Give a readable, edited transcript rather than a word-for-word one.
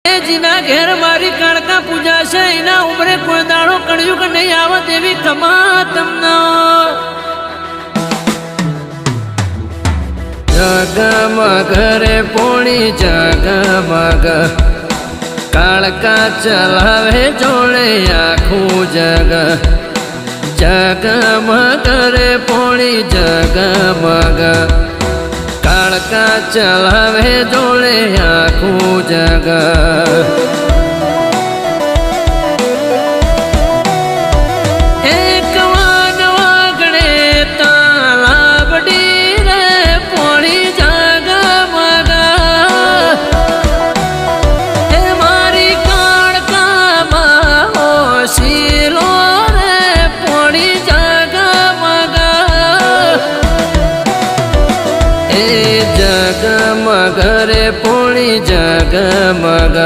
જીના ઘેર મારી કાળકા પૂજા છે એના ઉમરે કોઈ દાડો કળિયુગ નહીં આવત એવી કમા તમને જગમગ રે પોણી જગમગ કાળકા ચલાવે જોડે આખું જગ જગમગ રે પોણી જગમગ કાળકા ચલાવે જોડે આખું જગ એક વાન વાગડે તાલાબડી રે પોણી જગમગ એ મારી કાળકામાં હોશીલો રે પોણી જગમગ એ જગમગ રે પોણી જગમગ